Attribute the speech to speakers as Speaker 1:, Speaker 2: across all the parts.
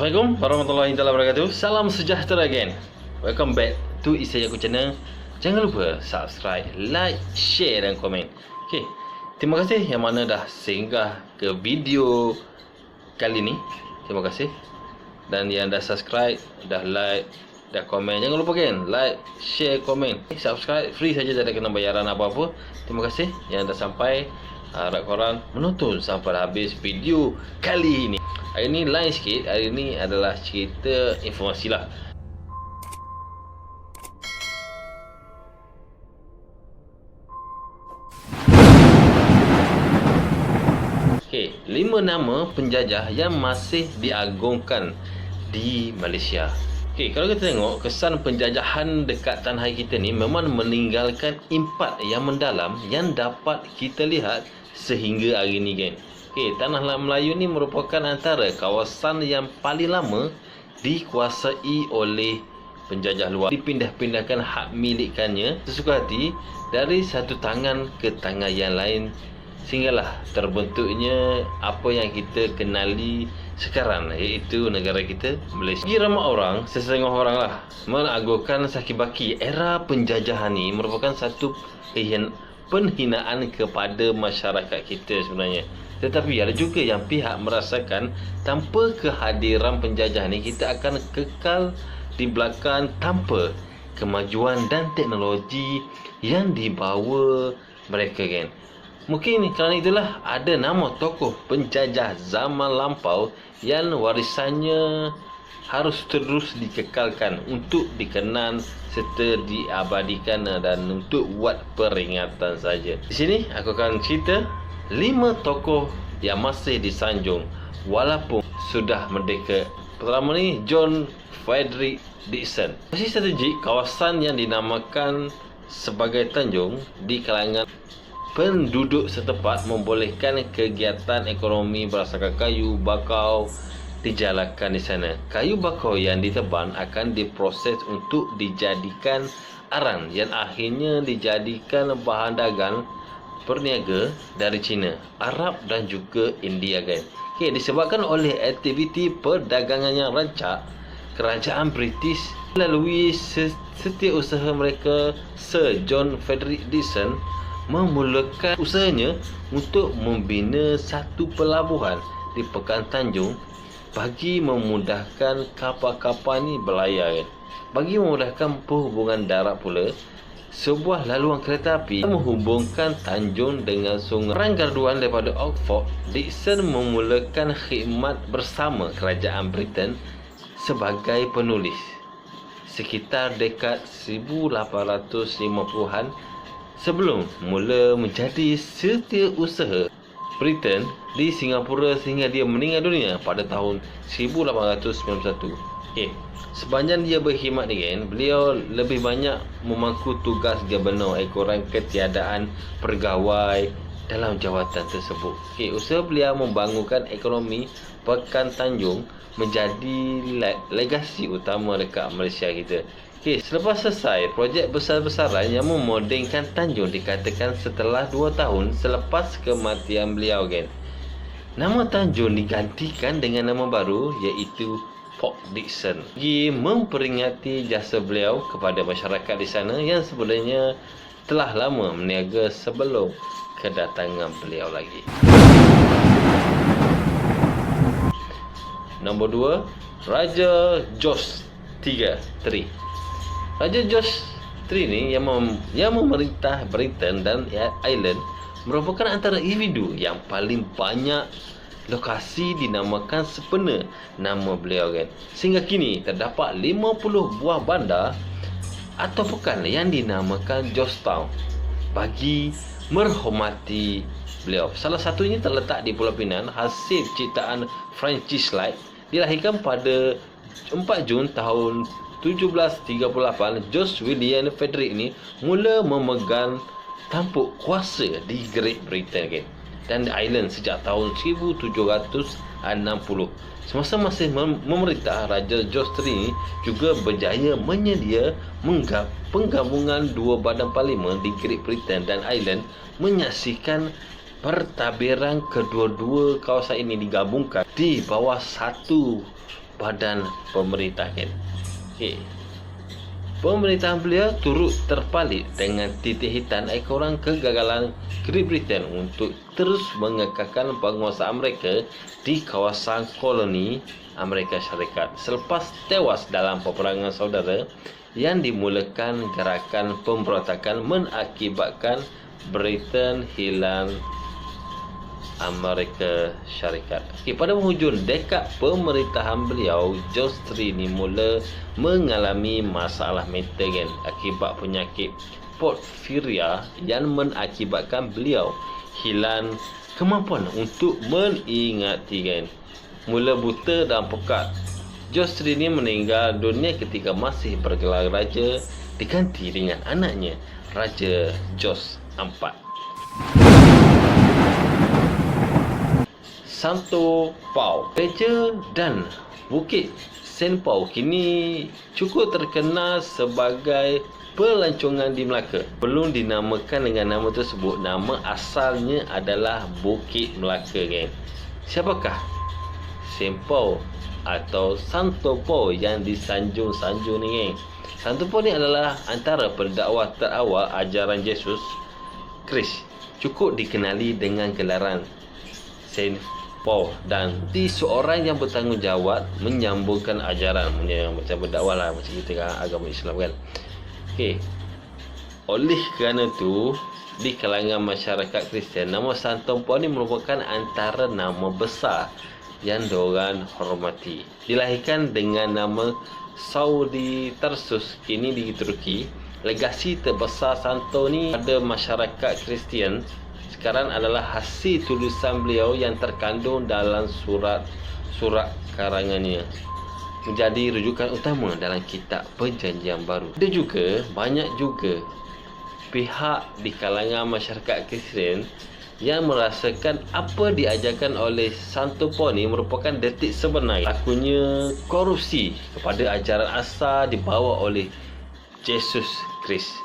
Speaker 1: Assalamualaikum warahmatullahi wabarakatuh. Salam sejahtera again. Welcome back to Isayaku channel. Jangan lupa subscribe, like, share dan komen. Okay, terima kasih yang mana dah singgah ke video kali ni. Terima kasih. Dan yang dah subscribe, dah like, dah komen. Jangan lupa kan, like, share, komen. Subscribe free saja, tak ada kena bayaran apa-apa. Terima kasih yang dah sampai. Harap korang menonton sampai habis video kali ini. Hari ni lain sikit. Hari ni adalah cerita informasi lah. Okay, 5 nama penjajah yang masih diagungkan di Malaysia. Okay, kalau kita tengok kesan penjajahan dekat tanah air kita ni memang meninggalkan impak yang mendalam yang dapat kita lihat sehingga hari ni kan. Okay, tanah Melayu ni merupakan antara kawasan yang paling lama dikuasai oleh penjajah luar. Dipindah-pindahkan hak milikannya sesuka hati dari satu tangan ke tangan yang lain, sehinggalah terbentuknya apa yang kita kenali sekarang, iaitu negara kita Malaysia. Bagi ramai orang, sesetengah orang lah, mengagungkan sakibaki era penjajahan ni merupakan satu penghinaan kepada masyarakat kita sebenarnya. Tetapi ada juga yang pihak merasakan tanpa kehadiran penjajah ni kita akan kekal di belakang tanpa kemajuan dan teknologi yang dibawa mereka kan. Mungkin kerana itulah ada nama tokoh penjajah zaman lampau yang warisannya harus terus dikekalkan untuk dikenang serta diabadikan dan untuk buat peringatan saja. Di sini aku akan cerita 5 tokoh yang masih disanjung walaupun sudah merdeka. Pertama ni John Frederick Dickson. Masih strategik, kawasan yang dinamakan sebagai Tanjung di kalangan penduduk setempat membolehkan kegiatan ekonomi berdasarkan kayu bakau dijalankan di sana. Kayu bakau yang ditebang akan diproses untuk dijadikan arang yang akhirnya dijadikan bahan dagang perniaga dari China, Arab dan juga India kan. Okay, disebabkan oleh aktiviti perdagangan yang rancak, kerajaan British melalui setiausaha mereka, Sir John Frederick Dickson memulakan usahanya untuk membina satu pelabuhan di Pekan Tanjung bagi memudahkan kapal-kapal ni berlayar kan. Bagi memudahkan perhubungan darat pula, sebuah laluan kereta api menghubungkan Tanjung dengan Sungai. Perang Garduan daripada Oxford, Dickson memulakan khidmat bersama kerajaan Britain sebagai penulis. Sekitar dekad 1850-an sebelum mula menjadi setiausaha Britain di Singapura sehingga dia meninggal dunia pada tahun 1891. Okay. Sepanjang dia berkhidmat ni kan, beliau lebih banyak memangku tugas gubernur ekoran ketiadaan pegawai dalam jawatan tersebut. Okay. Usaha beliau membangunkan ekonomi Pekan Tanjung menjadi legasi utama dekat Malaysia kita. Okay, selepas selesai projek besar-besaran yang memodenkan Tanjung dikatakan setelah 2 tahun selepas kematian beliau kan. Nama Tanjung digantikan dengan nama baru iaitu Port Dickson. Bagi memperingati jasa beliau kepada masyarakat di sana yang sebenarnya telah lama meniaga sebelum kedatangan beliau lagi. Nombor 2, Raja George III. Raja George III ni yang memerintah Britain dan Ireland merupakan antara individu yang paling banyak lokasi dinamakan sempena nama beliau kan. Sehingga kini terdapat 50 buah bandar atau pekan yang dinamakan Georgetown bagi merhormati beliau. Salah satunya terletak di Pulau Pinang, hasil ciptaan Francis Light. Dilahirkan pada 4 Jun tahun 1738, George William Frederick ni mula memegang tampuk kuasa di Great Britain kan, dan Ireland sejak tahun 1760. Semasa masih memerintah, Raja George III juga berjaya menyedia penggabungan 2 badan parlimen di Great Britain dan Ireland menyaksikan Pentadbiran kedua-dua kawasan ini digabungkan di bawah satu badan pemerintah kan. Okey. Pemerintahan beliau turut terpalit dengan titik hitam ekoran kegagalan Great Britain untuk terus mengekalkan penguasaan mereka di kawasan koloni Amerika Syarikat selepas tewas dalam peperangan saudara yang dimulakan gerakan pemberontakan mengakibatkan Britain hilang Amerika Syarikat. Okay, pada penghujung dekad pemerintahan beliau, George III ni mula mengalami masalah mental kan, akibat penyakit porfiria yang mengakibatkan beliau hilang kemampuan untuk mengingati kan. Mula buta dan pekat. George III ni meninggal dunia ketika masih bergelar raja, diganti dengan anaknya, Raja George IV. Santo Pau, gereja dan Bukit Saint Paul kini cukup terkenal sebagai pelancongan di Melaka. Belum dinamakan dengan nama tersebut, nama asalnya adalah Bukit Melaka kan. Siapakah Saint Paul atau Santo Paul yang disanjung-sanjung ni kan? Santo Paul ni adalah antara pendakwah terawal ajaran Yesus Kristus, cukup dikenali dengan gelaran Saint Paul dan seorang yang bertanggungjawab menyambungkan ajaran macam berdakwah lah, macam kita kan agama Islam kan. Okey. Oleh kerana tu di kalangan masyarakat Kristian, nama Santo Paul ni merupakan antara nama besar yang diorang hormati. Dilahirkan dengan nama Saudi Tarsus, kini di Turki. Legasi terbesar Santo ni pada masyarakat Kristian sekarang adalah hasil tulisan beliau yang terkandung dalam surat karangannya, menjadi rujukan utama dalam kitab Perjanjian Baru. Ada juga banyak juga pihak di kalangan masyarakat Kristian yang merasakan apa diajarkan oleh Santo Paul ni merupakan detik sebenar lakunya korupsi kepada ajaran asal dibawa oleh Yesus Kristus.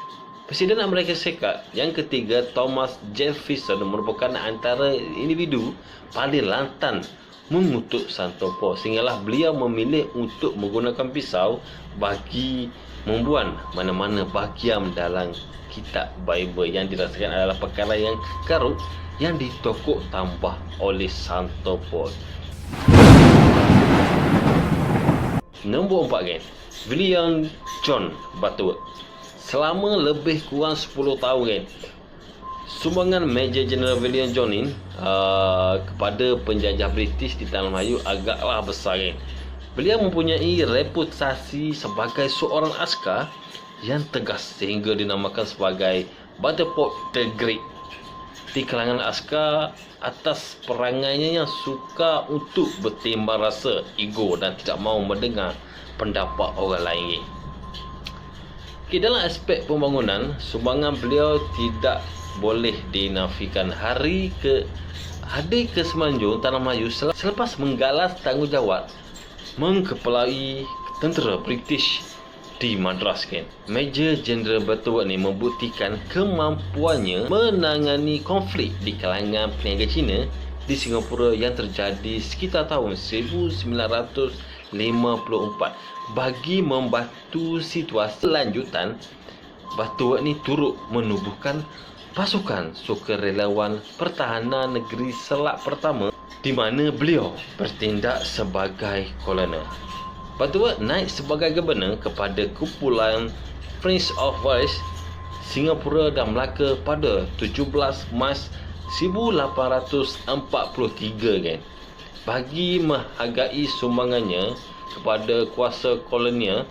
Speaker 1: Presiden Amerika Syarikat yang ketiga, Thomas Jefferson, merupakan antara individu paling lantang mengutuk Santo Paul sehinggalah beliau memilih untuk menggunakan pisau bagi membuang mana-mana bahagian dalam kitab Bible yang dirasakan adalah perkara yang karut yang ditokok tambah oleh Santo Paul. Nombor 4 kan, William John Butterworth. Selama lebih kurang 10 tahun kan, sumbangan Major General William John ni kepada penjajah British di Tanah Melayu agaklah besar kan. Beliau mempunyai reputasi sebagai seorang askar yang tegas sehingga dinamakan sebagai Butterworth the Great di kalangan askar atas perangainya yang suka untuk bertimbang rasa, ego dan tidak mahu mendengar pendapat orang lain. Okay, dalam aspek pembangunan, sumbangan beliau tidak boleh dinafikan. Hadir ke Semenanjung Tanah Melayu selepas menggalas tanggungjawab mengkepalai tentera British di Madras kan. Major General Butterworth ni membuktikan kemampuannya menangani konflik di kalangan peniaga Cina di Singapura yang terjadi sekitar tahun 1954. Bagi membantu situasi lanjutan, Butterworth ni turut menubuhkan pasukan sukarelawan pertahanan negeri Selak pertama di mana beliau bertindak sebagai kolonel. Butterworth naik sebagai governor kepada kumpulan Prince of Wales, Singapura dan Melaka pada 17 Mac 1843 kan. Bagi menghargai sumbangannya kepada kuasa kolonial,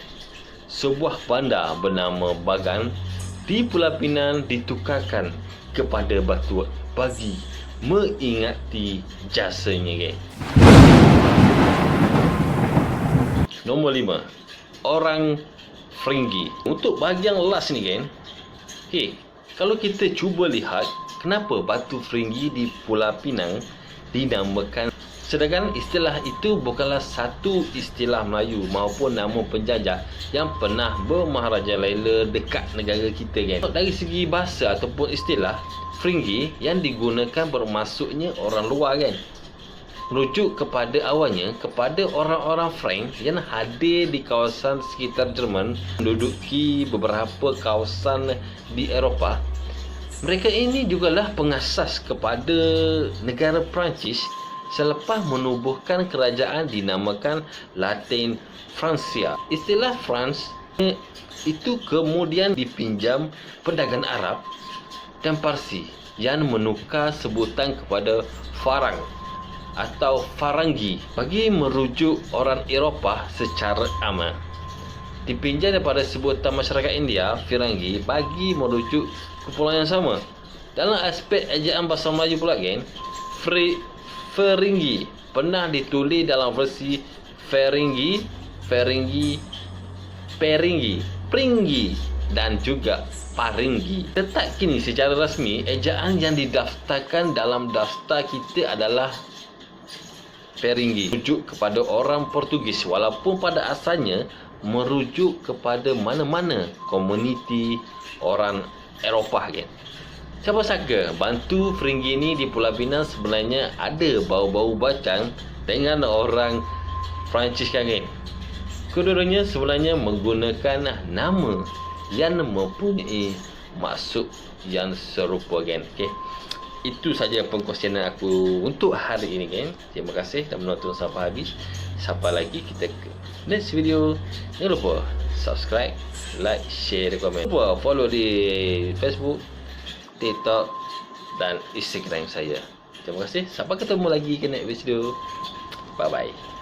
Speaker 1: sebuah bandar bernama Bagan di Pulau Pinang ditukarkan kepada Butterworth bagi mengingati jasanya kan. Nombor 5, orang Feringgi. Untuk bahagian last ni kan, kalau kita cuba lihat kenapa batu Feringgi di Pulau Pinang dinamakan Sedangkan istilah itu bukanlah satu istilah Melayu maupun nama penjajah yang pernah bermaharajalela dekat negara kita kan. Dari segi bahasa ataupun istilah, Feringgi yang digunakan bermaksudnya orang luar kan. Merujuk kepada awalnya kepada orang-orang Frank yang hadir di kawasan sekitar Jerman, menduduki beberapa kawasan di Eropah. Mereka ini jugalah pengasas kepada negara Perancis selepas menubuhkan kerajaan dinamakan Latin Francia. Istilah France itu kemudian dipinjam pedagang Arab dan Parsi yang menukar sebutan kepada Farang atau Farangi bagi merujuk orang Eropah secara aman. Dipinjam daripada sebutan masyarakat India, Firangi, bagi merujuk kepulauan yang sama. Dalam aspek ejaan bahasa Melayu pula kan, Feringgi pernah ditulis dalam versi Feringgi, Pringgi dan juga Paringgi. Tetap kini secara rasmi, ejaan yang didaftarkan dalam daftar kita adalah Feringgi, merujuk kepada orang Portugis walaupun pada asalnya merujuk kepada mana-mana komuniti orang Eropah kan. Siapa sangka bantu Feringgi ni di Pulau Pinang sebenarnya ada bau-bau bacang dengan orang Perancis kan. Kedua-duanya sebenarnya menggunakan nama yang mempunyai maksud yang serupa kan. Okey. Itu saja perkongsian aku untuk hari ini kan. Terima kasih telah menonton sampai habis. Sampai lagi kita ke next video. Jangan lupa subscribe, like, share, komen. Jangan lupa follow di Facebook, TikTok dan Instagram saya. Terima kasih. Sampai ketemu lagi ke next video. Bye bye.